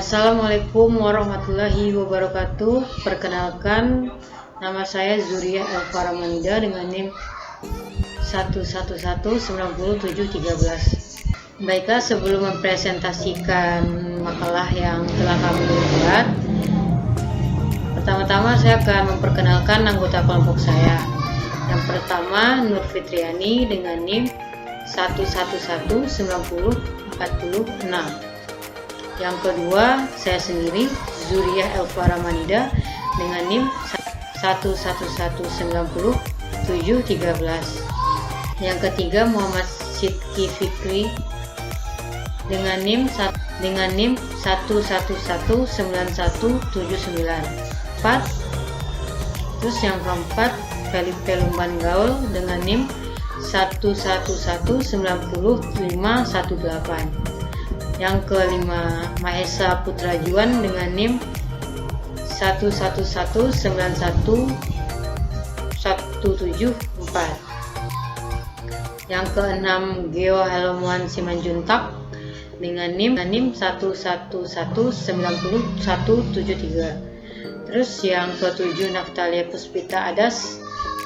Assalamualaikum warahmatullahi wabarakatuh. Perkenalkan, nama saya Zuriah Elfaramanida dengan NIM 111900713. Baiklah, sebelum mempresentasikan makalah yang telah kami buat, pertama-tama saya akan memperkenalkan anggota kelompok saya. Yang pertama, Nur Fitriani dengan NIM 1119046. Yang kedua, saya sendiri, Zuriah Elfaramanida dengan NIM 111900713. Yang ketiga, Muhammad Sidki Fikri dengan NIM 1119179. Terus yang keempat, Felipe Lumban Gaul dengan NIM 111900518. Yang kelima, Mahesa Putra Juan dengan NIM 111911714. Yang keenam, Geo Halomuan Simanjuntak dengan NIM 111900173. Terus yang ketujuh, Naftalia Puspita Adas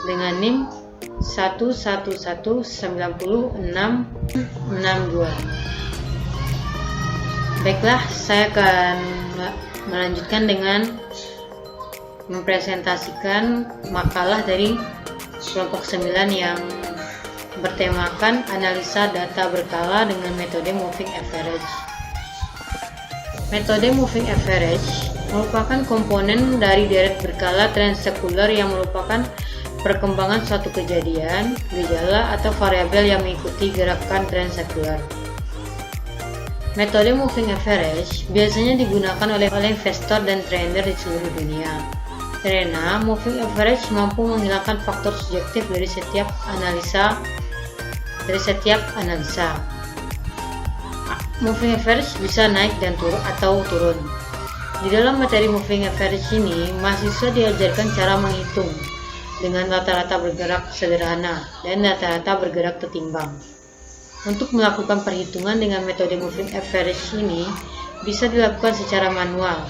dengan NIM 111906662. Baiklah, saya akan melanjutkan dengan mempresentasikan makalah dari kelompok 9 yang bertemakan analisa data berkala dengan metode moving average. Metode moving average merupakan komponen dari deret berkala transsekular yang merupakan perkembangan suatu kejadian, gejala, atau variabel yang mengikuti gerakan transsekular. Metode moving average biasanya digunakan oleh investor dan trader di seluruh dunia. Karena moving average mampu menghilangkan faktor subjektif dari setiap analisa. Moving average bisa naik dan turun. Di dalam materi moving average ini, mahasiswa diajarkan cara menghitung dengan rata-rata bergerak sederhana dan rata-rata bergerak tertimbang. Untuk melakukan perhitungan dengan metode moving average ini bisa dilakukan secara manual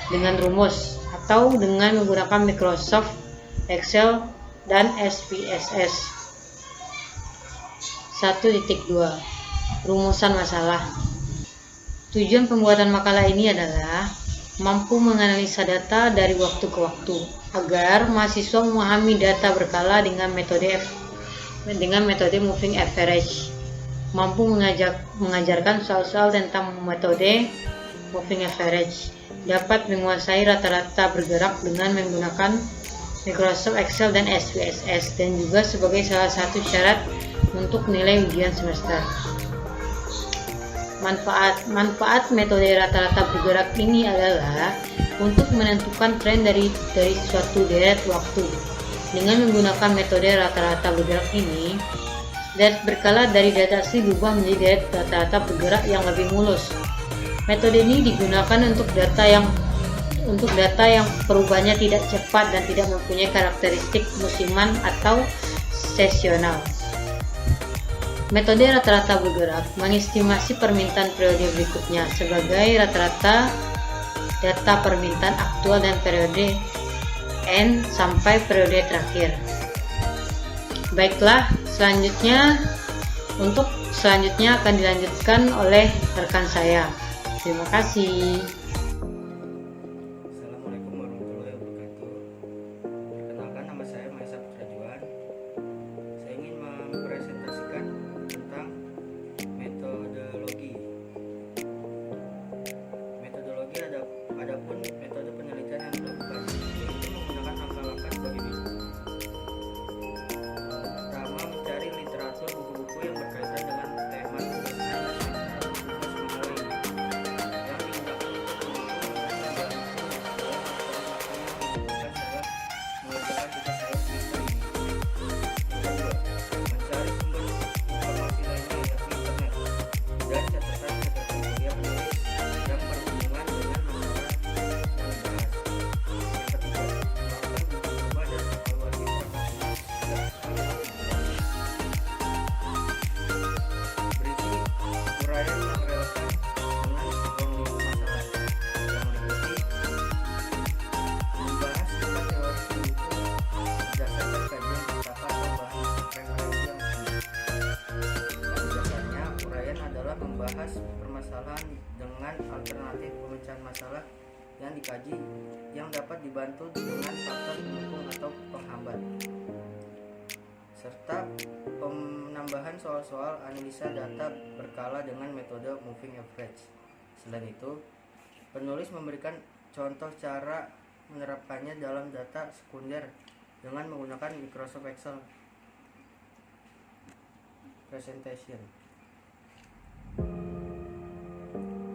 dengan rumus atau dengan menggunakan Microsoft Excel dan SPSS. 1.2 Rumusan masalah. Tujuan pembuatan makalah ini adalah mampu menganalisa data dari waktu ke waktu agar mahasiswa memahami data berkala dengan metode moving average, mampu mengajarkan soal-soal tentang metode moving average, dapat menguasai rata-rata bergerak dengan menggunakan Microsoft Excel dan SPSS, dan juga sebagai salah satu syarat untuk nilai ujian semester. Manfaat metode rata-rata bergerak ini adalah untuk menentukan tren dari suatu deret waktu. Dengan menggunakan metode rata-rata bergerak ini, deret berkala dari data asli berubah menjadi deret rata-rata bergerak yang lebih mulus. Metode ini digunakan untuk data yang perubahannya tidak cepat dan tidak mempunyai karakteristik musiman atau sesional. Metode rata-rata bergerak mengestimasi permintaan periode berikutnya sebagai rata-rata data permintaan aktual dan periode N sampai periode terakhir. Baiklah, selanjutnya akan dilanjutkan oleh rekan saya. Terima kasih. Assalamualaikum warahmatullahi wabarakatuh. Perkenalkan, nama saya Mahesa Putra Juan. Saya ingin mempresentasikan tentang metodologi. Adapun metode penelitian yang dilakukan yaitu menggunakan langkah-langkah sebagai berikut. Pertama, mencari literatur buku-buku yang berkaitan dengan tema tugas makalah ini yang digunakan untuk permasalahan dengan alternatif pemecahan masalah yang dikaji yang dapat dibantu dengan faktor pendukung atau penghambat, serta penambahan soal-soal analisa data berkala dengan metode moving average. Selain itu, penulis memberikan contoh cara menerapkannya dalam data sekunder dengan menggunakan Microsoft Excel presentation.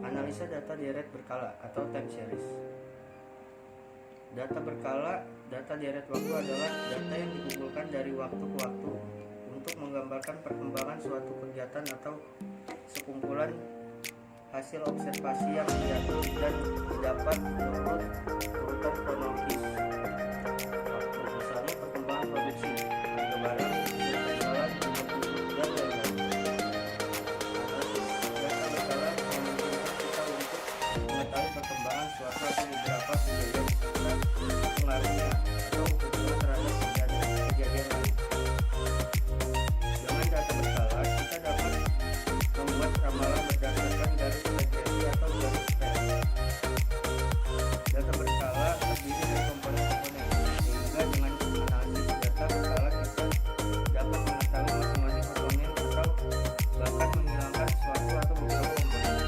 Analisa data deret berkala atau time series. Data berkala, data deret waktu adalah data yang dikumpulkan dari waktu ke waktu untuk menggambarkan perkembangan suatu kegiatan atau sekumpulan hasil observasi yang diatur dan didapat menurut urutan kronologis waktu, misalnya perkembangan produksi, harga barang, penjualan, jumlah penduduk, dan lain-lain. Data berkala memungkinkan kita untuk mengetahui perkembangan suatu atau beberapa kejadian serta pengaruhnya atau hubungan terhadap kejadian lain. Dengan data berkala, kita dapat membuat ramalan berdasarkan garis regresi atau garis trend. Data berkala terdiri dari komponen-komponen, sehingga dengan analisis data berkala kita dapat mengetahui masing-masing komponen atau bahkan menghilangkan suatu atau beberapa komponen.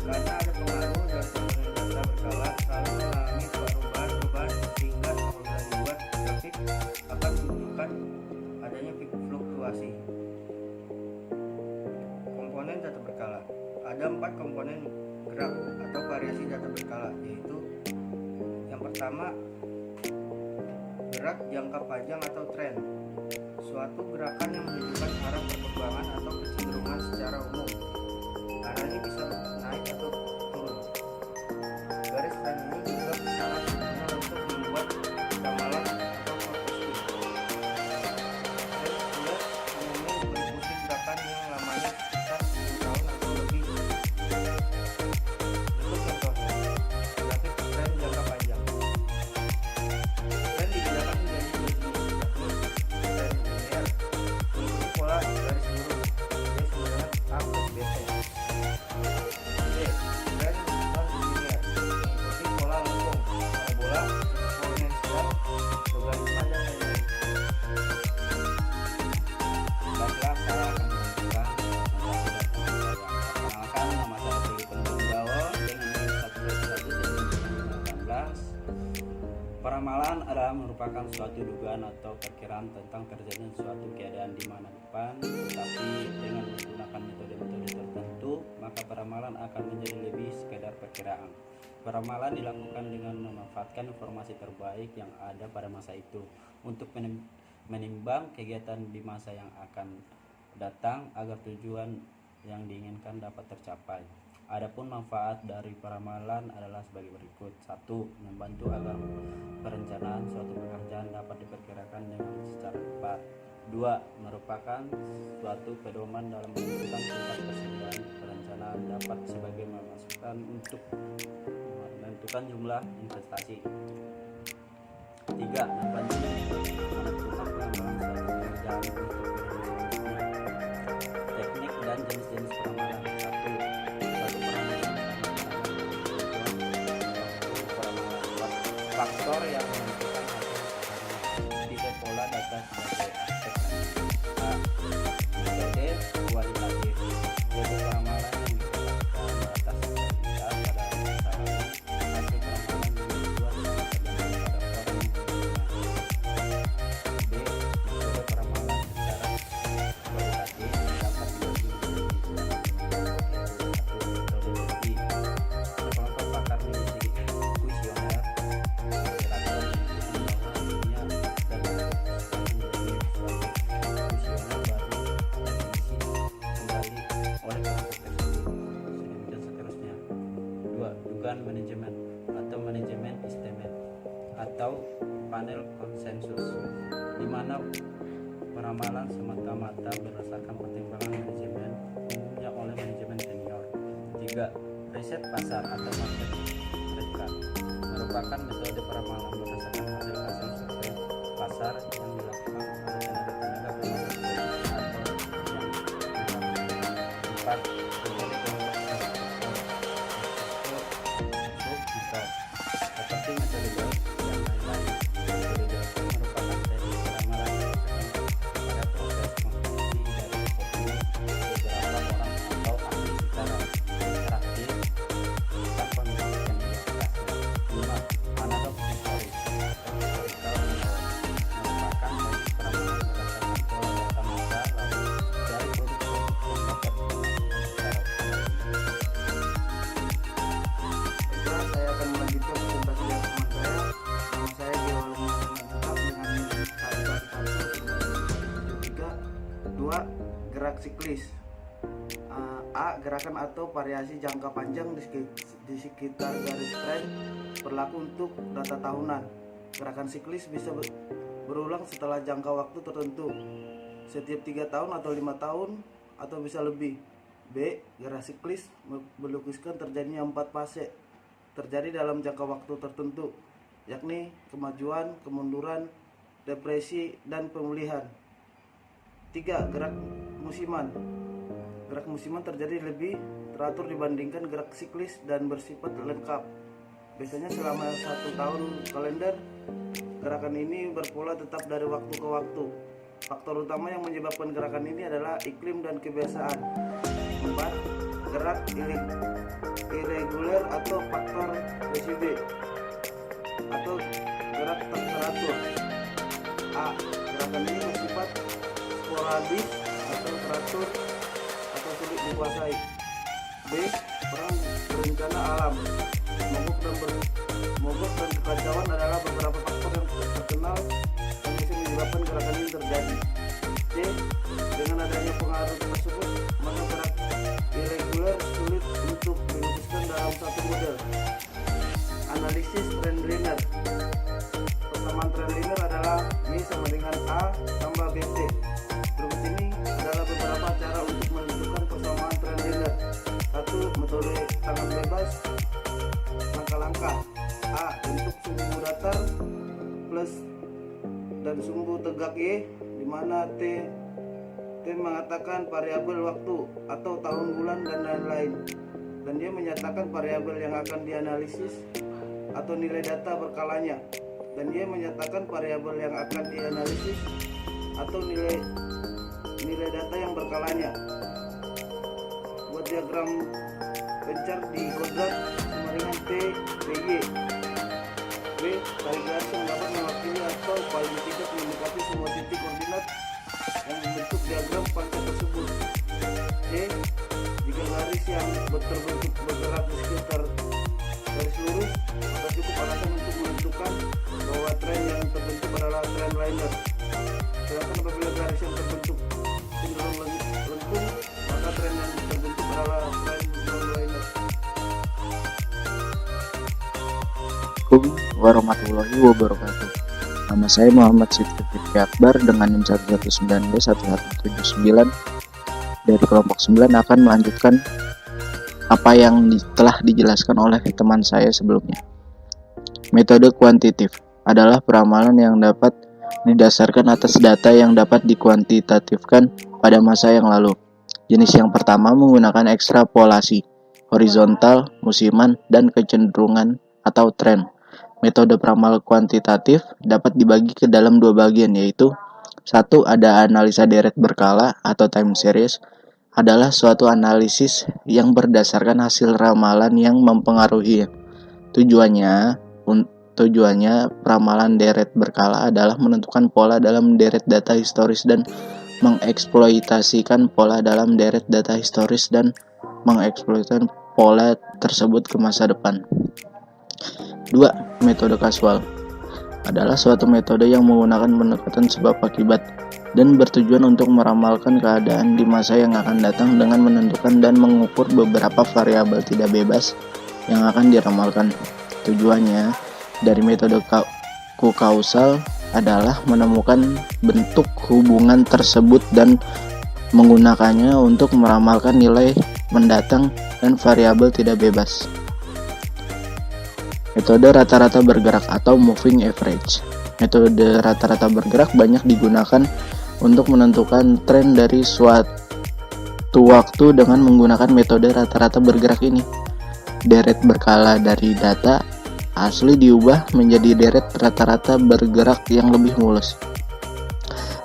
Karena ada pengaruh dan komponen data berkala selalu mengalami perubahan-perubahan sehingga apabila dibuat grafik akan menunjukkan adanya fluktuasi. Komponen data berkala. Ada 4 komponen gerak atau variasi data berkala, yaitu yang pertama, gerak jangka panjang atau tren. Suatu gerakan yang menunjukkan arah perkembangan atau kecenderungan secara umum. Arahnya bisa naik atau turun. Garis tren ini juga sangat berguna untuk membuat ramalan atau forecasting. Tren juga umumnya mengikuti gerakan yang lamanya sekitar 10 tahun atau lebih. Berikut contohnya, grafik tren jangka panjang. Tren dibedakan menjadi dua jenis, yakni tren linear mengikuti pola garis lurus, D sama dengan A plus BT. D. Tren non-linear mengikuti pola lengkung, parabola, eksponensial, logaritma, dan lain-lain. Baiklah, saya akan menunjukkan perkenalkan nama saya Tri Pendung Jawa dengan NIM 121/2018. Peramalan adalah merupakan suatu dugaan atau perkiraan tentang terjadinya suatu keadaan di mana depan, tetapi dengan menggunakan metode-metode tertentu, maka peramalan akan menjadi lebih sekedar perkiraan. Peramalan dilakukan dengan memanfaatkan informasi terbaik yang ada pada masa itu untuk menimbang kegiatan di masa yang akan datang agar tujuan yang diinginkan dapat tercapai. Adapun manfaat dari peramalan adalah sebagai berikut. 1. Membantu agar perencanaan suatu pekerjaan dapat diperkirakan dengan secara tepat. 2. Merupakan suatu pedoman dalam menentukan tingkat kesediaan perencanaan dapat sebagai masukan untuk menentukan jumlah investasi. 3. Membantu menentukan pengembangan suatu pekerjaan untuk periode selanjutnya. Teknik dan jenis-jenis peramalan. 1. Suatu peramalan faktor yang menentukan hasil peramalan. 3. Pola data sebagai aspek. A. Metode kualitatif, yaitu peramalan yang didasarkan atas kualitas pada masalah hasil peramalan yang dibuat dan tergantung pada orang yang menggunakannya. B. Metode peramalan secara kualitatif dapat dibagi menjadi satu metodologi. Sekelompok pakar menjadi kuesioner dilakukan untuk membawa dunia dan menjadi suatu kuesioner baru dan diisi kembali oleh kelompok tersebut, sedemikian seterusnya. 2. Dugaan manajemen atau manajemen estimate atau panel konsensus, di mana peramalan semata-mata berdasarkan pertimbangan manajemen, umumnya oleh manajemen senior. 3. Riset pasar atau market research merupakan metode peramalan berdasarkan hasil-hasil survei pasar yang dilakukan oleh tenaga-tenaga pemasok atau yang dilakukan. 4. Metode siklis. A. Gerakan atau variasi jangka panjang di sekitar garis tren berlaku untuk data tahunan. Gerakan siklis bisa berulang setelah jangka waktu tertentu, setiap 3 tahun atau 5 tahun atau bisa lebih. B. Gerakan siklis melukiskan terjadinya 4 fase terjadi dalam jangka waktu tertentu, yakni kemajuan, kemunduran, depresi, dan pemulihan. 3. Gerak musiman. Gerak musiman terjadi lebih teratur dibandingkan gerak siklis dan bersifat lengkap. Biasanya selama 1 tahun kalender, gerakan ini berpola tetap dari waktu ke waktu. Faktor utama yang menyebabkan gerakan ini adalah iklim dan kebiasaan. 4. Gerak irregular atau faktor RCD atau gerak tak teratur. A. Gerakan ini bersifat sporadis atau teratur atau sulit dikuasai. B. Perang berencana alam. Mogok dan kekacauan adalah beberapa faktor yang terkenal yang bisa menyebabkan gerakan ini terjadi. C. Dengan adanya pengaruh tersebut, maka gerak irregular sulit untuk dilukiskan dalam satu model. Analisis trendliner. Persamaan trendliner adalah B sama dengan A tambah BT. Berikut ini adalah beberapa cara untuk menentukan persamaan trendliner. 1. Metode tangan bebas. Langkah-langkah. A. Bentuk sumbu datar plus dan sumbu tegak Y, di mana T mengatakan variabel waktu atau tahun, bulan, dan lain-lain, dan dia menyatakan variabel yang akan dianalisis atau nilai data berkalanya, dan dia menyatakan variabel yang akan dianalisis atau nilai data yang berkalanya. Buat diagram pencar di kodrat sama dengan T, PY. B. Tarik garis yang dapat mewakili atau paling tidak mendekati semua titik koordinat yang membentuk diagram pancar tersebut. C. Jika garis yang terbentuk bergerak di sekitar garis lurus, maka cukup alasan untuk menentukan bahwa tren yang terbentuk adalah trendliner. Sedangkan apabila garis yang terbentuk cenderung lengkung, maka tren yang terbentuk adalah trendliner. Assalamualaikum warahmatullahi wabarakatuh. Nama saya Muhammad Siddiq Akbar dengan NIM 1191179 dari kelompok 9 akan melanjutkan apa yang telah dijelaskan oleh teman saya sebelumnya. Metode kuantitatif adalah peramalan yang dapat didasarkan atas data yang dapat dikuantitatifkan pada masa yang lalu. Jenis yang pertama menggunakan ekstrapolasi, horizontal, musiman, dan kecenderungan atau tren. Metode peramal kuantitatif dapat dibagi ke dalam 2 bagian, yaitu 1. Ada analisa deret berkala atau time series, adalah suatu analisis yang berdasarkan hasil ramalan yang mempengaruhi. Tujuannya peramalan deret berkala adalah menentukan pola dalam deret data historis dan mengeksploitasikan pola dalam deret data historis dan mengeksploitasikan pola tersebut ke masa depan. 2. Metode kasual adalah suatu metode yang menggunakan pendekatan sebab akibat dan bertujuan untuk meramalkan keadaan di masa yang akan datang dengan menentukan dan mengukur beberapa variabel tidak bebas yang akan diramalkan. Tujuannya dari metode kausal adalah menemukan bentuk hubungan tersebut dan menggunakannya untuk meramalkan nilai mendatang dan variabel tidak bebas. Metode rata-rata bergerak atau moving average. Metode rata-rata bergerak banyak digunakan untuk menentukan tren dari suatu waktu dengan menggunakan metode rata-rata bergerak ini. Deret berkala dari data asli diubah menjadi deret rata-rata bergerak yang lebih mulus.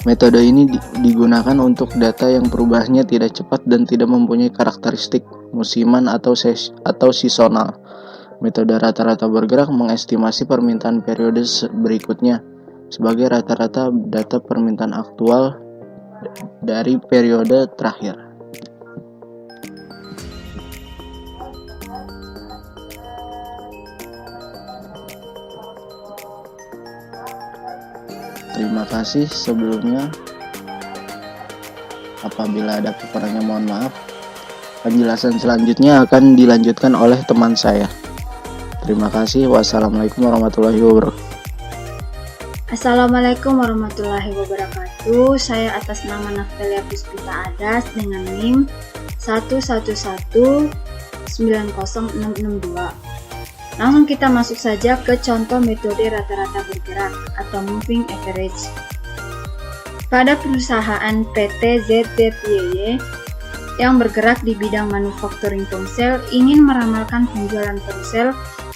Metode ini digunakan untuk data yang perubahannya tidak cepat dan tidak mempunyai karakteristik musiman atau seasonal. Metode rata-rata bergerak mengestimasi permintaan periode berikutnya sebagai rata-rata data permintaan aktual dari periode terakhir. Terima kasih sebelumnya. Apabila ada kekurangannya mohon maaf. Penjelasan selanjutnya akan dilanjutkan oleh teman saya. Terima kasih. Wassalamualaikum warahmatullahi wabarakatuh. Assalamualaikum warahmatullahi wabarakatuh. Saya atas nama Naftalia Puspita Adas dengan NIM 111900662. Langsung kita masuk saja ke contoh metode rata-rata bergerak atau moving average. Pada perusahaan PT ZZYY yang bergerak di bidang manufacturing ponsel ingin meramalkan penjualan ponsel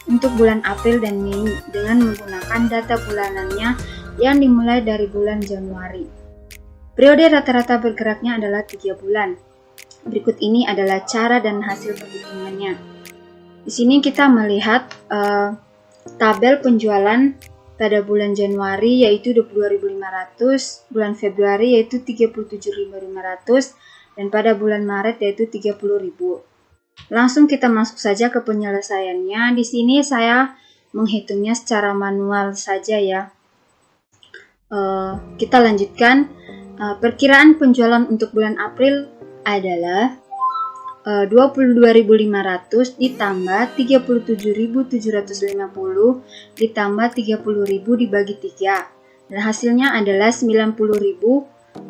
untuk bulan April dan Mei dengan menggunakan data bulanannya yang dimulai dari bulan Januari. Periode rata-rata bergeraknya adalah 3 bulan. Berikut ini adalah cara dan hasil perhitungannya. Di sini kita melihat tabel penjualan pada bulan Januari yaitu 22.500, bulan Februari yaitu 37.500, dan pada bulan Maret yaitu 30.000. Langsung kita masuk saja ke penyelesaiannya. Di sini saya menghitungnya secara manual saja ya. Kita lanjutkan. Perkiraan penjualan untuk bulan April adalah 22.500 ditambah 37.750 ditambah 30.000 dibagi 3. Dan hasilnya adalah 90.000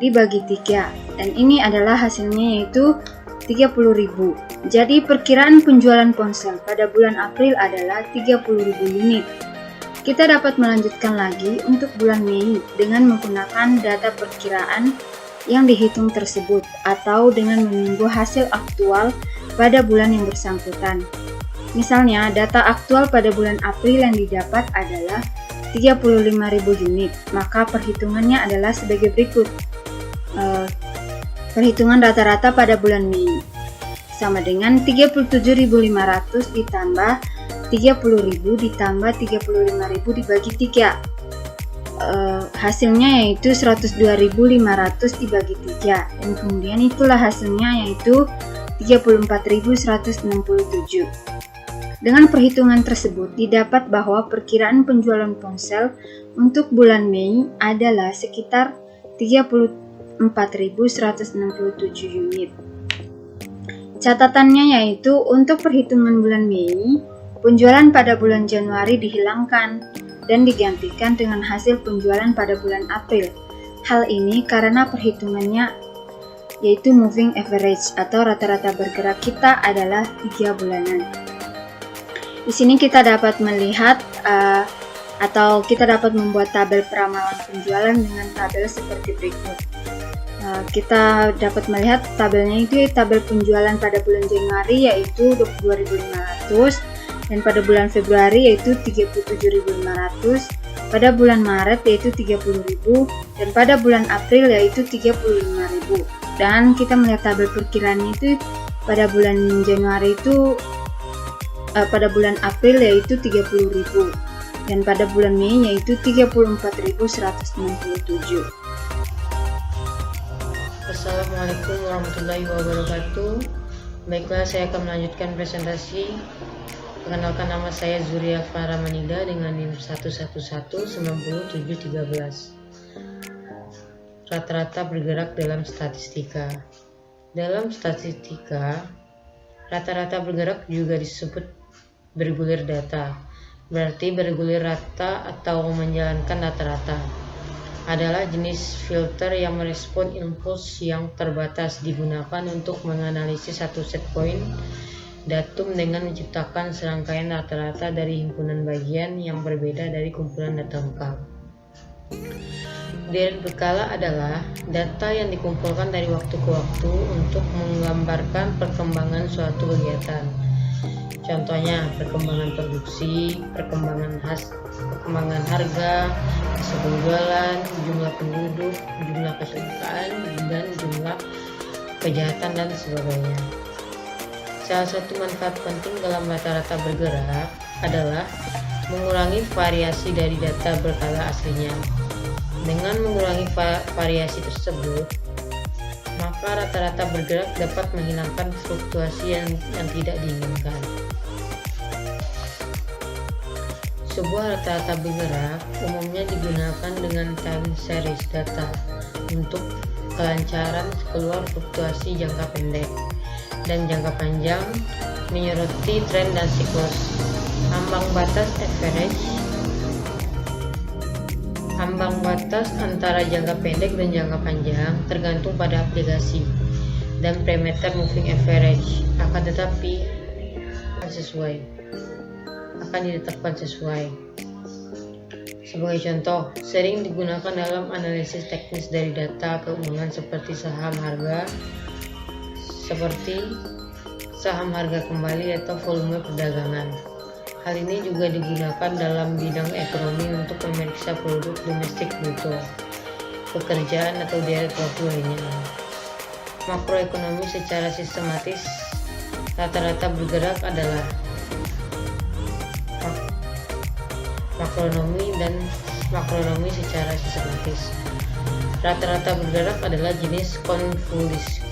dibagi 3. Dan ini adalah hasilnya yaitu 30.000. Jadi perkiraan penjualan ponsel pada bulan April adalah 30.000 unit. Kita dapat melanjutkan lagi untuk bulan Mei dengan menggunakan data perkiraan yang dihitung tersebut atau dengan menunggu hasil aktual pada bulan yang bersangkutan. Misalnya, data aktual pada bulan April yang didapat adalah 35.000 unit, maka perhitungannya adalah sebagai berikut. Perhitungan rata-rata pada bulan Mei sama dengan 37.500 ditambah 30.000 ditambah 35.000 dibagi 3. Hasilnya yaitu 102.500 dibagi 3, dan kemudian itulah hasilnya yaitu 34.167. Dengan perhitungan tersebut didapat bahwa perkiraan penjualan ponsel untuk bulan Mei adalah sekitar 34.167 unit. Catatannya yaitu untuk perhitungan bulan Mei, penjualan pada bulan Januari dihilangkan dan digantikan dengan hasil penjualan pada bulan April. Hal ini karena perhitungannya yaitu moving average atau rata-rata bergerak kita adalah 3 bulanan. Di sini kita dapat melihat atau kita dapat membuat tabel peramalan penjualan dengan tabel seperti berikut. Kita dapat melihat tabelnya itu tabel penjualan pada bulan Januari yaitu 22.500, dan pada bulan Februari yaitu 37.500, pada bulan Maret yaitu 30.000, dan pada bulan April yaitu 35.000. Dan kita melihat tabel perkiraannya itu pada bulan Januari itu pada bulan April yaitu 30.000, dan pada bulan Mei yaitu 34.167. Assalamualaikum warahmatullahi wabarakatuh. Baiklah, saya akan melanjutkan presentasi. Perkenalkan, nama saya Zuria Faramanida dengan NIM 111900713. Rata-rata bergerak dalam statistika. Dalam statistika, rata-rata bergerak juga disebut bergulir data. Berarti bergulir rata atau menjalankan rata-rata adalah jenis filter yang merespon impuls yang terbatas, digunakan untuk menganalisis satu set point datum dengan menciptakan serangkaian rata-rata dari himpunan bagian yang berbeda dari kumpulan data lengkap. Deret berkala adalah data yang dikumpulkan dari waktu ke waktu untuk menggambarkan perkembangan suatu kegiatan. Contohnya perkembangan produksi, perkembangan harga, hasil penjualan, jumlah penduduk, jumlah kecelakaan, dan jumlah kejahatan dan sebagainya. Salah satu manfaat penting dalam rata-rata bergerak adalah mengurangi variasi dari data berkala aslinya. Dengan mengurangi variasi tersebut, maka rata-rata bergerak dapat menghilangkan fluktuasi yang tidak diinginkan. Sebuah rata-rata bergerak umumnya digunakan dengan time series data untuk kelancaran keluar fluktuasi jangka pendek dan jangka panjang menyoroti tren dan siklus. Ambang batas antara jangka pendek dan jangka panjang tergantung pada aplikasi dan parameter moving average akan ditetapkan sesuai. Sebagai contoh, sering digunakan dalam analisis teknis dari data keuangan seperti saham harga kembali atau volume perdagangan. Hal ini juga digunakan dalam bidang ekonomi untuk memeriksa produk domestik bruto, pekerjaan atau deret waktu lainnya. Makroekonomi secara sistematis rata-rata bergerak adalah makroekonomi secara sistematis. Rata-rata bergerak adalah jenis konvolusi.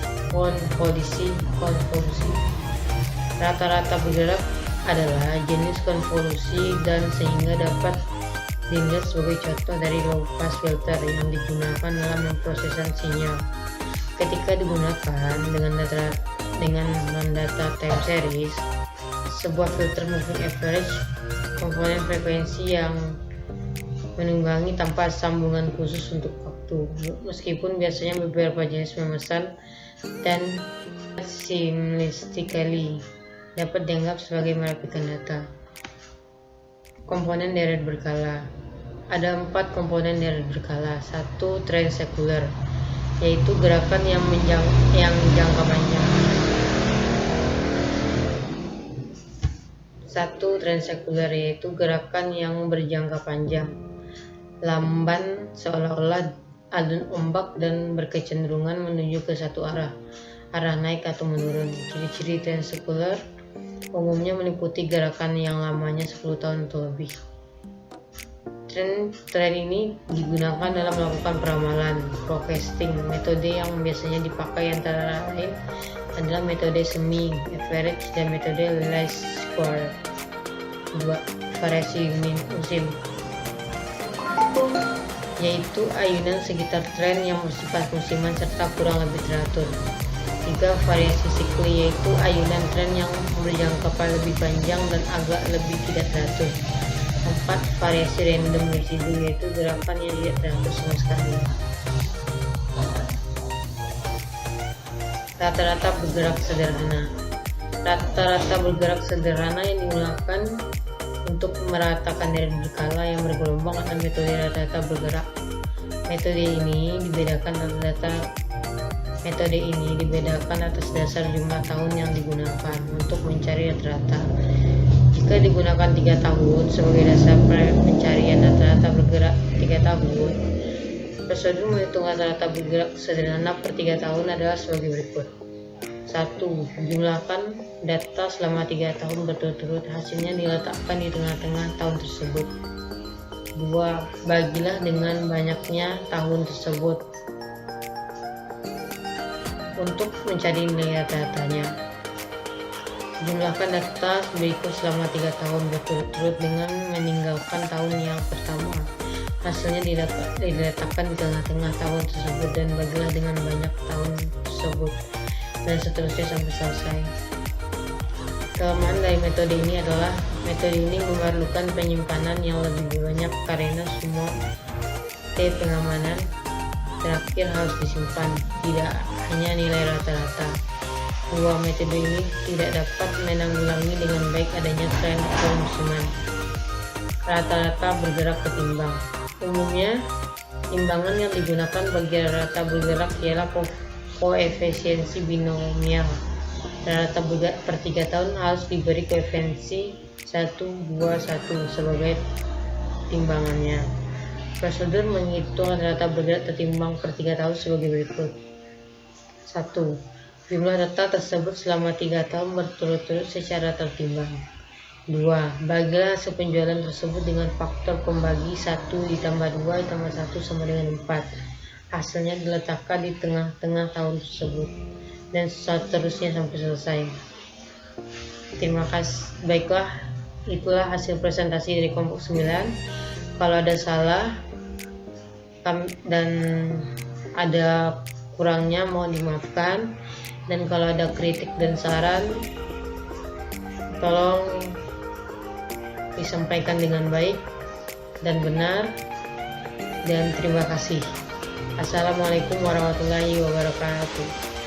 Rata-rata bergerak adalah jenis konvolusi dan sehingga dapat dinilai sebagai contoh dari low pass filter yang digunakan dalam memproses sinyal. Ketika digunakan dengan non-data time series, sebuah filter moving average komponen frekuensi yang menunggangi tanpa sambungan khusus untuk waktu, meskipun biasanya beberapa jenis memesan dan simplistically dapat dianggap sebagai merapikan data. Komponen deret berkala. Ada 4 komponen deret berkala. 1. Tren sekuler, yaitu gerakan yang jangka panjang. 1. Tren sekuler yaitu gerakan yang berjangka panjang, lamban seolah-olah alun ombak dan berkecenderungan menuju ke satu arah naik atau menurun. Ciri-ciri tren sekuler umumnya meliputi gerakan yang lamanya 10 tahun atau lebih. Tren ini digunakan dalam melakukan peramalan, forecasting. Metode yang biasanya dipakai antara lain adalah metode semi average dan metode least square. 2. Variasi musim, yaitu ayunan sekitar tren yang bersifat musiman serta kurang lebih teratur. 3. Variasi sikli, yaitu ayunan tren yang berjangka lebih panjang dan agak lebih tidak teratur. 4. Variasi random residu, yaitu gerakan yang tidak teratur sama sekali. Rata-rata bergerak sederhana. Rata-rata bergerak sederhana yang digunakan untuk meratakan deret berkala yang bergelombang atau metode rata-rata bergerak. Metode ini dibedakan atas dasar jumlah tahun yang digunakan untuk mencari rata-rata. Jika digunakan 3 tahun sebagai dasar pencarian rata-rata bergerak 3 tahun, prosedur menghitung rata-rata bergerak sederhana per 3 tahun adalah sebagai berikut. 1. Jumlahkan data selama 3 tahun berturut-turut, hasilnya diletakkan di tengah-tengah tahun tersebut. 2. Bagilah dengan banyaknya tahun tersebut untuk mencari nilai rata-ratanya. Jumlahkan data berikut selama 3 tahun berturut-turut dengan meninggalkan tahun yang pertama. Hasilnya diletakkan di tengah-tengah tahun tersebut dan bagilah dengan banyak tahun tersebut, dan seterusnya sampai selesai. Kelemahan dari metode ini adalah metode ini memerlukan penyimpanan yang lebih banyak karena semua pengamanan terakhir harus disimpan, tidak hanya nilai rata-rata. 2. Metode ini tidak dapat menanggulangi dengan baik adanya tren atau musiman. Rata-rata bergerak ketimbang. Umumnya, timbangan yang digunakan bagi rata bergerak ialah koefisiensi binomial. Rata bergerak per 3 tahun harus diberi koefisiensi 1, 2, 1 sebagai timbangannya. Prosedur menghitung rata bergerak tertimbang per 3 tahun sebagai berikut. 1. Jumlah data tersebut selama 3 tahun berturut-turut secara tertimbang. 2. Bagilah hasil penjualan tersebut dengan faktor pembagi 1 ditambah 2 ditambah 1 sama dengan 4. Hasilnya diletakkan di tengah-tengah tahun tersebut, dan seterusnya sampai selesai. Terima kasih. Baiklah, itulah hasil presentasi dari kelompok 9. Kalau ada salah dan ada kurangnya mohon dimaafkan, dan kalau ada kritik dan saran tolong disampaikan dengan baik dan benar, dan terima kasih. Assalamualaikum warahmatullahi wabarakatuh.